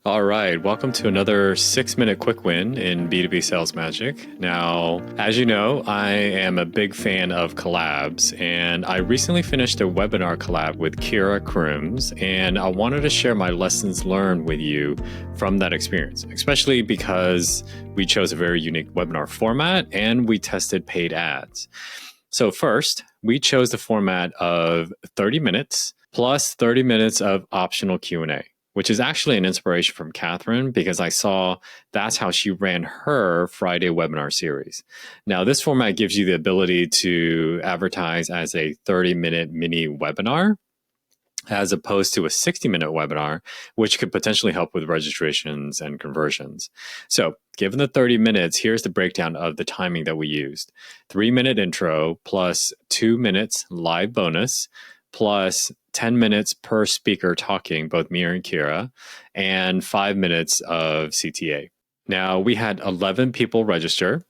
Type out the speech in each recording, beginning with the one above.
All right, welcome to another 6-minute quick win in B2B Sales Magic. Now, as you know, I am a big fan of collabs, and I recently finished a webinar collab with Kira Krims, and I wanted to share my lessons learned with you from that experience, especially because we chose a very unique webinar format and we tested paid ads. So first, we chose the format of 30 minutes plus 30 minutes of optional Q&A, which is actually an inspiration from Catherine because I saw that's how she ran her Friday webinar series. Now, this format gives you the ability to advertise as a 30-minute mini webinar as opposed to a 60-minute webinar, which could potentially help with registrations and conversions. So given the 30 minutes, here's the breakdown of the timing that we used. 3-minute intro plus 2 minutes live bonus plus 10 minutes per speaker talking, both me and Kira, and 5 minutes of CTA. Now, we had 11 people register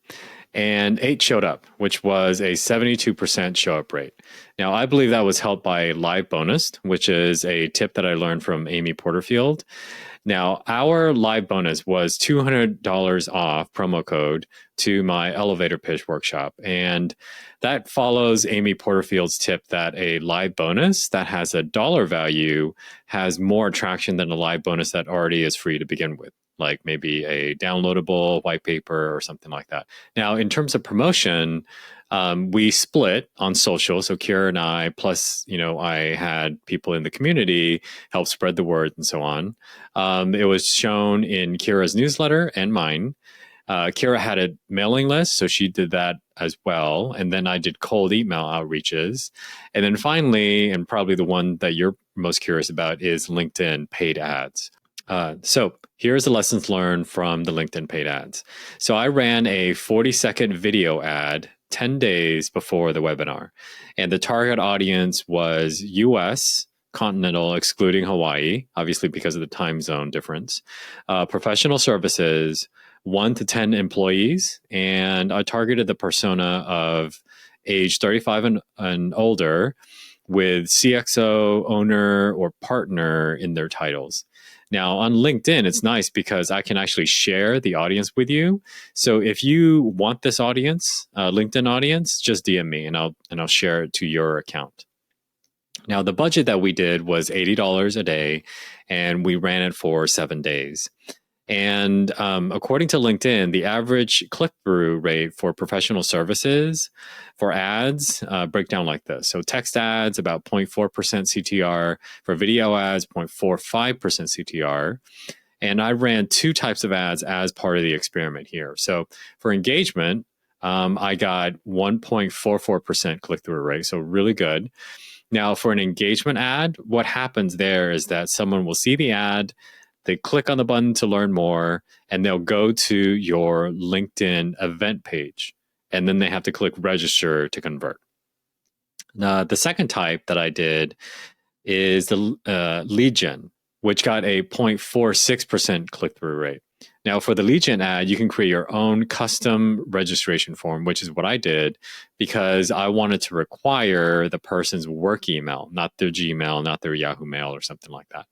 and 8 showed up, which was a 72% show up rate. Now, I believe that was helped by live bonus, which is a tip that I learned from Amy Porterfield. Now, our live bonus was $200 off promo code to my elevator pitch workshop. And that follows Amy Porterfield's tip that a live bonus that has a dollar value has more attraction than a live bonus that already is free to begin with, like maybe a downloadable white paper or something like that. Now, in terms of promotion, we split on social. So Kira and I, plus, I had people in the community help spread the word and so on. It was shown in Kira's newsletter and mine. Kira had a mailing list, so she did that as well. And then I did cold email outreaches. And then finally, and probably the one that you're most curious about, is LinkedIn paid ads. So here's the lessons learned from the LinkedIn paid ads. So I ran a 40-second video ad 10 days before the webinar. And the target audience was US, continental, excluding Hawaii, obviously because of the time zone difference, professional services, 1 to 10 employees. And I targeted the persona of age 35 and older with CXO, owner, or partner in their titles. Now, on LinkedIn, it's nice because I can actually share the audience with you. So if you want this audience, LinkedIn audience, just DM me and I'll share it to your account. Now, the budget that we did was $80 a day, and we ran it for 7 days. And according to LinkedIn, the average click-through rate for professional services for ads break down like this. So text ads, about 0.4% CTR. For video ads, 0.45% CTR. And I ran 2 types of ads as part of the experiment here. So for engagement, I got 1.44% click-through rate, so really good. Now, for an engagement ad, what happens there is that someone will see the ad, they click on the button to learn more, and they'll go to your LinkedIn event page, and then they have to click register to convert. Now, the second type that I did is the lead gen, which got a 0.46% click-through rate. Now, for the lead gen ad, you can create your own custom registration form, which is what I did because I wanted to require the person's work email, not their Gmail, not their Yahoo Mail or something like that.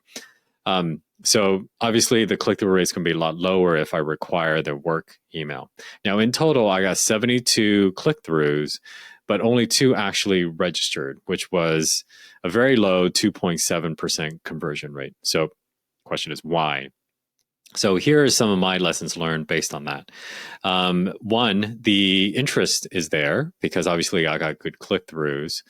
So obviously the click-through rates can be a lot lower if I require their work email. Now, in total, I got 72 click-throughs, but only 2 actually registered, which was a very low 2.7% conversion rate. So the question is why? So here are some of my lessons learned based on that. 1, the interest is there because obviously I got good click-throughs,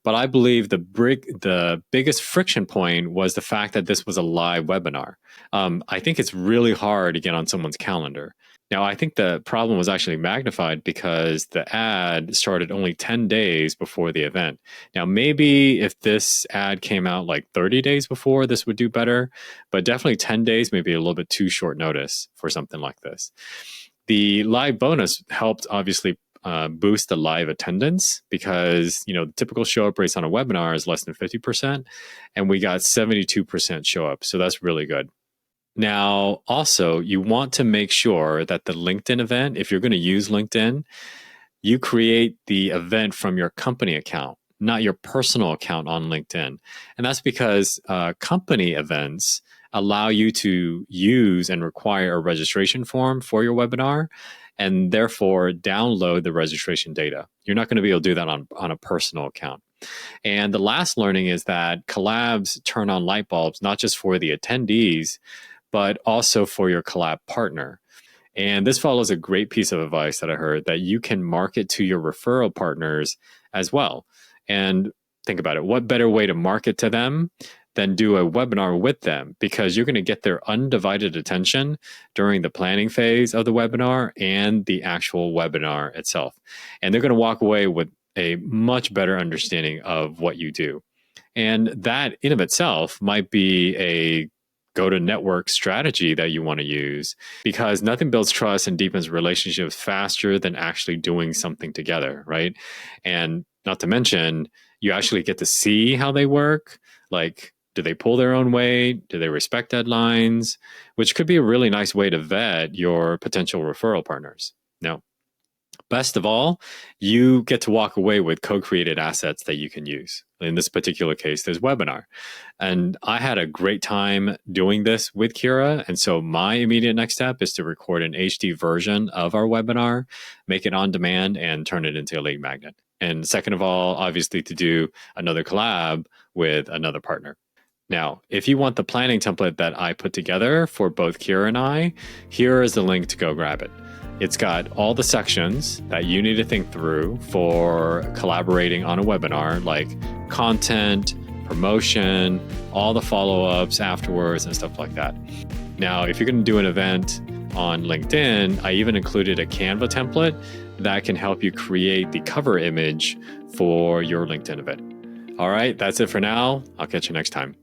but I believe the biggest friction point was the fact that this was a live webinar. I think it's really hard to get on someone's calendar. Now, I think the problem was actually magnified because the ad started only 10 days before the event. Now, maybe if this ad came out like 30 days before, this would do better, but definitely 10 days may be a little bit too short notice for something like this. The live bonus helped obviously boost the live attendance because, the typical show up rates on a webinar is less than 50%, and we got 72% show up. So that's really good. Now, also, you want to make sure that the LinkedIn event, if you're going to use LinkedIn, you create the event from your company account, not your personal account on LinkedIn. And that's because company events allow you to use and require a registration form for your webinar and therefore download the registration data. You're not going to be able to do that on a personal account. And the last learning is that collabs turn on light bulbs, not just for the attendees, but also for your collab partner. And this follows a great piece of advice that I heard that you can market to your referral partners as well. And think about it. What better way to market to them than do a webinar with them? Because you're going to get their undivided attention during the planning phase of the webinar and the actual webinar itself. And they're going to walk away with a much better understanding of what you do. And that in of itself might be a go-to-network strategy that you want to use, because nothing builds trust and deepens relationships faster than actually doing something together, right? And not to mention, you actually get to see how they work. Like, do they pull their own weight? Do they respect deadlines? Which could be a really nice way to vet your potential referral partners. Now, best of all, you get to walk away with co-created assets that you can use. In this particular case, there's webinar. And I had a great time doing this with Kira. And so my immediate next step is to record an HD version of our webinar, make it on demand, and turn it into a lead magnet. And second of all, obviously to do another collab with another partner. Now, if you want the planning template that I put together for both Kira and I, here is the link to go grab it. It's got all the sections that you need to think through for collaborating on a webinar, like content, promotion, all the follow-ups afterwards and stuff like that. Now, if you're going to do an event on LinkedIn, I even included a Canva template that can help you create the cover image for your LinkedIn event. All right, that's it for now. I'll catch you next time.